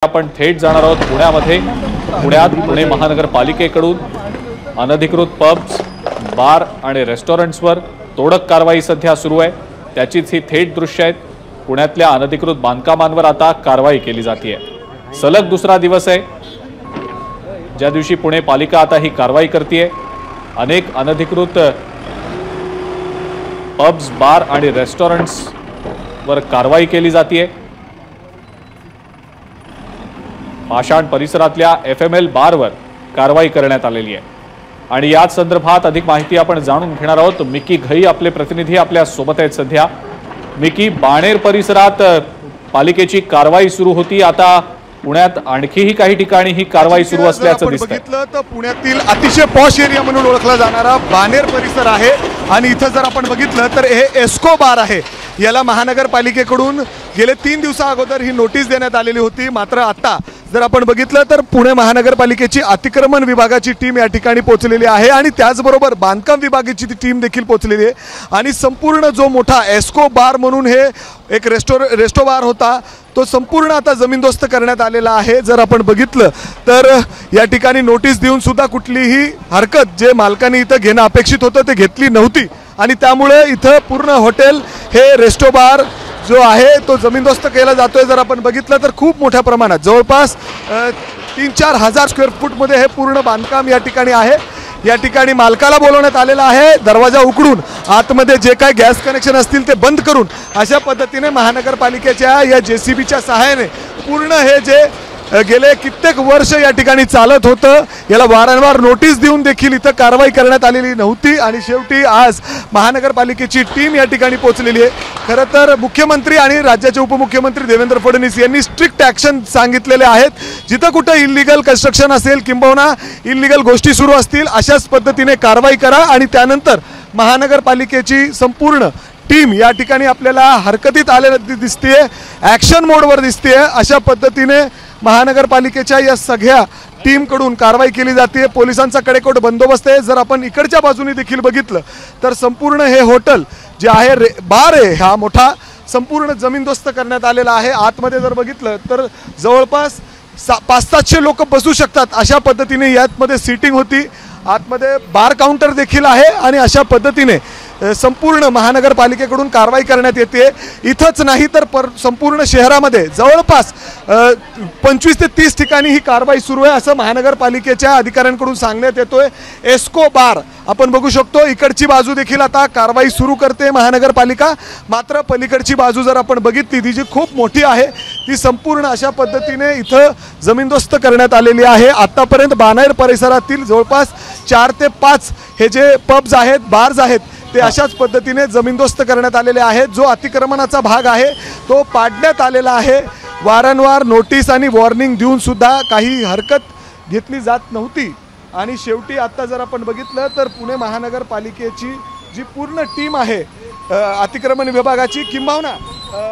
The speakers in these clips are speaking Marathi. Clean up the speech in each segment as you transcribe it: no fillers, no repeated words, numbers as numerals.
आपण थेट जाणार आहोत पुण्यामध्ये। पुण्यात पुणे महानगरपालिकेकडून अनधिकृत पब्स, बार आणि रेस्टॉरंट्सवर तोडक कारवाई सध्या सुरू आहे। त्याचीच ही थेट दृश्य आहेत। पुण्यातल्या अनधिकृत बांधकामांवर आता कारवाई केली जाते आहे। सलग दुसरा दिवस आहे ज्या दिवशी पुणे पालिका आता ही कारवाई करते। अनेक अनधिकृत पब्स, बार आणि रेस्टॉरंट्स वर कारवाई केली जाते। पाषाण परिसरातल्या FML बारवर कारवाई करण्यात आलेली आहे आणि याच संदर्भात अधिक माहिती आपण जाणून घेणार आहोत। मिकी घई आपले प्रतिनिधी आपल्या सोबत आहेत सध्या। मिकी, बाणेर परिसरात पालिकेची कारवाई सुरू होती, आता पुण्यात आणखीही काही ठिकाणी ही कारवाई सुरू असल्याचं दिसतंय। बघितलं तर पुण्यातील अतिशय पॉश एरिया म्हणून ओळखला जाणारा बाणेर परिसर आहे आणि इथं जर आपण बघितलं तर हे एस्को बार आहे। याला महानगरपालिकेकडून गेले 3 दिवसा अगोदर ही नोटीस देण्यात आलेली होती। मात्र आता जर आपण बघितलं तर पुणे महानगरपालिकेची अतिक्रमण विभागाची टीम या ठिकाणी पोहोचलेली आहे आणि त्याचबरोबर बांधकाम विभागाची ती टीम देखील पोहोचलेली आहे आणि संपूर्ण जो मोठा एस्को बार म्हणून हे एक रेस्टो बार होता तो संपूर्ण आता जमीनदोस्त करण्यात आलेला आहे। जर आपण बघितलं तर या ठिकाणी नोटीस देऊन सुद्धा कुठलीही हरकत जे मालकांनी इथं घेणं अपेक्षित होतं ते घेतली नव्हती आणि त्यामुळे इथं पूर्ण हॉटेल हे रेस्टो बार जो आहे तो जमीनदोस्त केला जातोय। जर आपण बघितलं तर खूप मोठ्या प्रमाणात जवळपास 3-4 हजार स्क्वेअर फूटमध्ये हे पूर्ण बांधकाम या ठिकाणी आहे। या ठिकाणी मालकाला बोलवण्यात आलेला आहे। दरवाजा उघडून आतमध्ये जे काही गॅस कनेक्शन असतील ते बंद करून अशा पद्धतीने महानगरपालिकेच्या या JCBच्या सहाय्याने पूर्ण हे जे गेले कित्येक वर्ष या ठिकाणी चालत होतं याला वारंवार नोटीस देऊन देखील इथं कारवाई करण्यात आलेली नव्हती आणि शेवटी आज महानगरपालिकेची टीम या ठिकाणी पोहोचलेली आहे। खरं तर मुख्यमंत्री आणि राज्याचे उपमुख्यमंत्री देवेंद्र फडणवीस यांनी स्ट्रिक्ट ॲक्शन सांगितलेले आहेत। जिथं कुठं इल्लीगल कन्स्ट्रक्शन असेल किंबहुना इल्लीगल गोष्टी सुरू असतील अशाच पद्धतीने कारवाई करा आणि त्यानंतर महानगरपालिकेची संपूर्ण टीम या ठिकाणी आपल्याला हरकतीत आलेली दिसते, ॲक्शन मोडवर दिसते। अशा पद्धतीने महानगरपालिकेच्या या सगळ्या टीमकडून कारवाई केली जाते। पोलिसांचा कडेकोट बंदोबस्त आहे। जर आपण इकडच्या बाजूने देखील बघितलं तर संपूर्ण हे हॉटेल जे आहे बार आहे हा मोठा संपूर्ण जमीनदोस्त करण्यात आलेला आहे। आतमध्ये जर बघितलं तर जवळपास 500-700 लोक बसू शकतात अशा पद्धतीने यातमध्ये सीटिंग होती। आतमध्ये बार काउंटर देखील आहे आणि अशा पद्धतीने संपूर्ण महानगरपालिकेकडून कारवाई करण्यात येते। इथंच नाही तर संपूर्ण शहरामध्ये जवळपास 25 ते 30 ठिकाणी ही कारवाई सुरू आहे असं महानगरपालिकेच्या अधिकाऱ्यांकडून सांगण्यात येतोय। एस्को बार आपण बघू शकतो, इकडची बाजू देखील आता कारवाई सुरू करते महानगरपालिका। मात्र पलीकडची बाजू जर आपण बघितली ती जी खूप मोठी आहे ती संपूर्ण अशा पद्धतीने इथं जमीनदोस्त करण्यात आलेली आहे। आतापर्यंत बाणेर परिसरातील जवळपास 4 ते 5 हे जे पब्स आहेत, बार्स आहेत ते अशाच पद्धतीने जमीनदोस्त करण्यात आलेले आहेत। जो अतिक्रमणाचा भाग आहे तो पाडण्यात आलेला आहे। वारंवार नोटीस आणि वॉर्निंग देऊन सुद्धा काही हरकत घेतली जात नव्हती आणि शेवटी आता जर आपण बघितलं तर पुणे महानगरपालिकेची जी पूर्ण टीम आहे अतिक्रमण विभागाची किंबहुना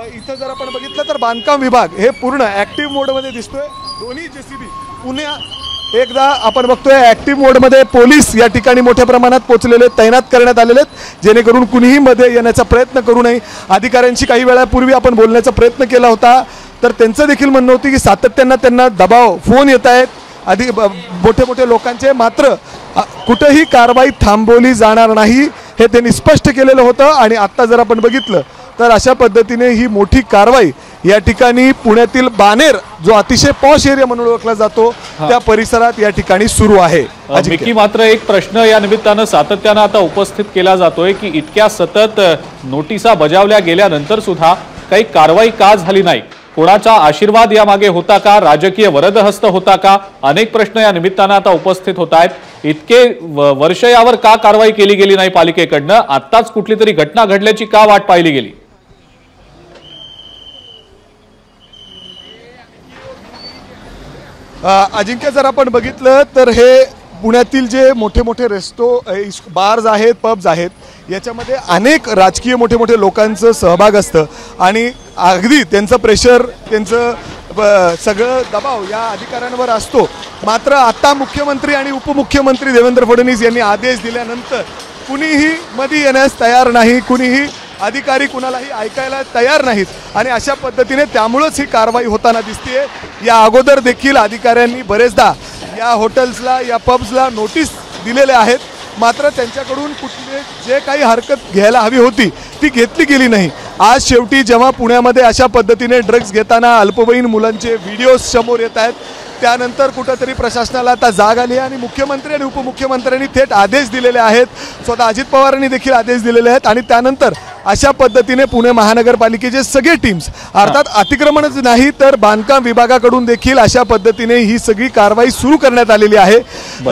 इथं जर आपण बघितलं तर बांधकाम विभाग हे पूर्ण ॲक्टिव्ह मोडमध्ये दिसतोय। दोन्ही JCB पुण्या एकदा आपण बघतोय ॲक्टिव्ह मोडमध्ये पोलीस या ठिकाणी मोठ्या प्रमाणात पोहोचलेले तैनात करण्यात आलेले आहेत जेणेकरून कुणीही मध्ये येण्याचा प्रयत्न करू नये। अधिकाऱ्यांशी काही वेळापूर्वी आपण बोलण्याचा प्रयत्न केला होता तर त्यांचं देखील म्हणणं होतं की सातत्यानं त्यांना दबाव फोन येत आहेत मोठे लोकांचे, मात्र कुठेही कारवाई थांबवली जाणार नाही हे त्यांनी स्पष्ट केलेलं होतं। आणि आत्ता जर आपण बघितलं तर अशा पद्धतीने ही मोठी कारवाई या ठिकाणी पुण्यातील बाणेर जो अतिशय पॉश एरिया म्हणून ओळखला जातो त्या परिसरात या ठिकाणी सुरू आहे। मिकी, मात्र एक प्रश्न या निमित्तानं सातत्यानं आता उपस्थित केला जातोय की इतक्या सतत नोटिसा बजावल्या गेल्यानंतर सुद्धा काही कारवाई का झाली नाही? कोणाचा आशीर्वाद यामागे होता का? राजकीय वरदहस्त होता का? अनेक प्रश्न या निमित्तानं आता उपस्थित होत आहेत। इतके वर्ष यावर का कारवाई केली गेली नाही पालिकेकडनं? आत्ताच कुठली तरी घटना घडल्याची का वाट पाहिली गेली? अजिंक्य, जर आपण बघितलं तर हे पुण्यातील जे मोठे बार्स आहेत, पब्स आहेत याच्यामध्ये अनेक राजकीय मोठे लोकांचं सहभाग असतं आणि अगदी त्यांचं प्रेशर त्यांचं सगळं दबाव या अधिकाऱ्यांवर असतो। मात्र आता मुख्यमंत्री आणि उपमुख्यमंत्री देवेंद्र फडणवीस यांनी आदेश दिल्यानंतर कुणीही मध्ये येण्यास तयार नाही, कुणीही अधिकारी कुणालाही ऐकायला तयार नाहीत आणि अशा पद्धतीने त्यामुळेच ही कारवाई होताना दिसतेय। या अगोदर देखील अधिकाऱ्यांनी बरेचदा या हॉटेल्सला या पब्सला नोटीस दिलेल्या आहेत, मात्र त्यांच्याकडून कुठले जे काही हरकत घ्यायला हवी होती ती घेतली गेली नाही। आज शेवटी जेव्हा पुण्यामध्ये अशा पद्धतीने ड्रग्ज घेताना अल्पवयीन मुलांचे व्हिडिओज समोर येत आहेत, त्यानंतर कुठंतरी प्रशासनाला आता जाग आली आणि मुख्यमंत्री आणि उपमुख्यमंत्र्यांनी थेट आदेश दिलेले आहेत, स्वतः अजित पवारांनी देखील आदेश दिलेले आहेत आणि त्यानंतर अशा पद्धतीने पुणे महानगरपालिकेचे सगळे टीम्स अर्थात अतिक्रमणच नाही तर बांधकाम विभागाकडून देखील अशा पद्धतीने ही सगळी कारवाई सुरू करण्यात आलेली आहे।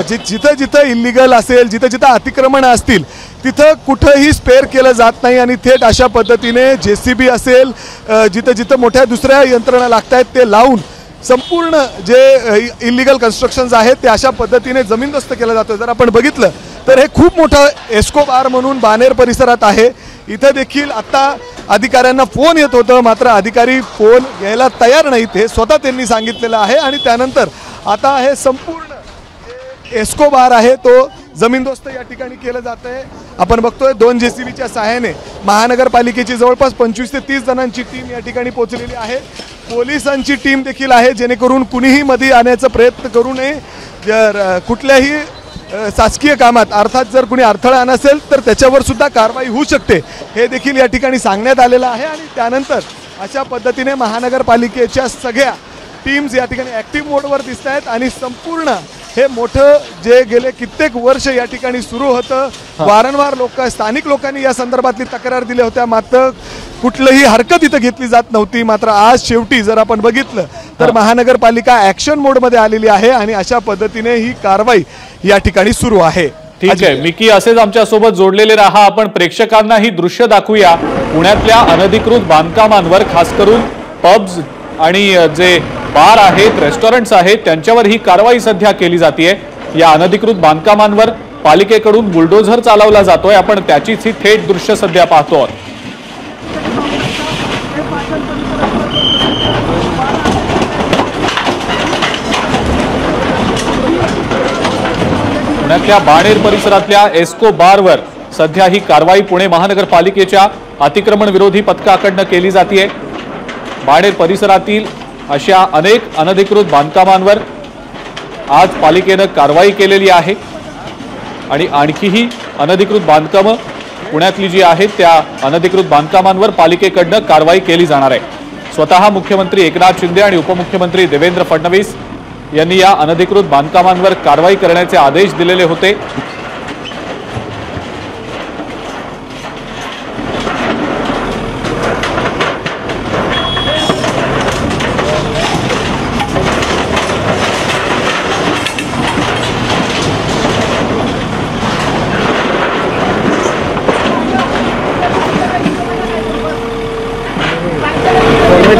जिथं जिथं इल्लीगल असेल, जिथं जिथं अतिक्रमण असतील तिथं कुठंही स्पेअर केलं जात नाही आणि थेट अशा पद्धतीने JCB असेल, जिथं जिथं मोठ्या दुसऱ्या यंत्रणा लागत आहेत ते लावून संपूर्ण जे इल्लीगल कन्स्ट्रक्शन्स आहेत ते अशा पद्धतीने जमीनदोस्त केलं जातं। जर आपण बघितलं तर हे खूप मोठं एस्कोबार म्हणून बानेर परिसरात आहे। इथं देखील आता अधिकाऱ्यांना फोन येत होतं, मात्र अधिकारी फोन घ्यायला तयार नाहीत हे स्वतः त्यांनी सांगितलेलं आहे आणि त्यानंतर आता हे संपूर्ण एस्कोबार आहे तो जमीनदोस्त या ठिकाणी केलं जात आहे। आपण बघतोय 2 JCBच्या सहाय्याने महानगरपालिकेची जवळपास 25 ते 30 जणांची टीम या ठिकाणी पोहोचलेली आहे। पोलिसांची टीम देखील आहे जेणेकरून कुणीही मध्ये आणण्याचा प्रयत्न करू नये। जर कुठल्याही शासकीय कामात अर्थात जर कुणी अडथळा नसेल तर त्याच्यावर सुद्धा कारवाई होऊ शकते हे देखील या ठिकाणी सांगण्यात आलेलं आहे आणि त्यानंतर अशा पद्धतीने महानगरपालिकेच्या सगळ्या टीम्स या ठिकाणी ॲक्टिव्ह मोडवर दिसत आहेत आणि संपूर्ण हे मोठं जे गेले कित्येक वर्ष या ठिकाणी सुरू होतं, वारंवार स्थानिक लोकांनी या संदर्भातली तक्रार दिल्या होत्या, मात्र कुठलीही हरकत इथं घेतली जात नव्हती। मात्र आज शेवटी जर आपण बघितलं तर महानगरपालिका ॲक्शन मोडमध्ये आलेली आहे आणि अशा पद्धतीने ही कारवाई या ठिकाणी सुरू आहे। ठीक आहे मिकी, असेच आमच्या सोबत जोडलेले राहा। आपण प्रेक्षकांना ही दृश्य दाखवूया पुण्यातल्या अनधिकृत बांधकामांवर, खास करून पब्स आणि जे बार आहेत, रेस्टॉरंट्स आहेत त्यांच्यावर ही कारवाई सध्या केली जाते। या अनधिकृत बांधकामांवर पालिकेकडून बुलडोझर चालवला जातोय, आपण त्याचीच ही थेट दृश्य सध्या पाहतो। पुण्यातल्या बाणेर परिसरातल्या एस्को बारवर सध्या ही कारवाई पुणे महानगरपालिकेच्या अतिक्रमण विरोधी पथकाकडून केली जाते। बाणेर परिसरातील अशा अनेक अनधिकृत बांधकामांवर आज पालिकेने कारवाई केलेली आहे आणि आणखीही अनधिकृत बांधकामं पुण्यातली जी आहेत त्या अनधिकृत बांधकामांवर पालिकेकडून कारवाई केली जाणार आहे। स्वतः मुख्यमंत्री एकनाथ शिंदे आणि उपमुख्यमंत्री देवेंद्र फडणवीस यांनी या अनधिकृत बांधकामांवर कारवाई करण्याचे आदेश दिलेले होते।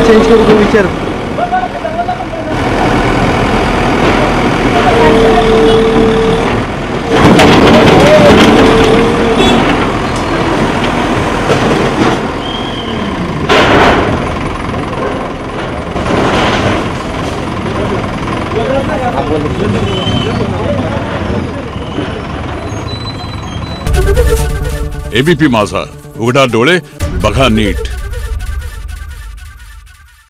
चेंज करू विचार एबीपी माझा, उघडा डोळे बघा नीट।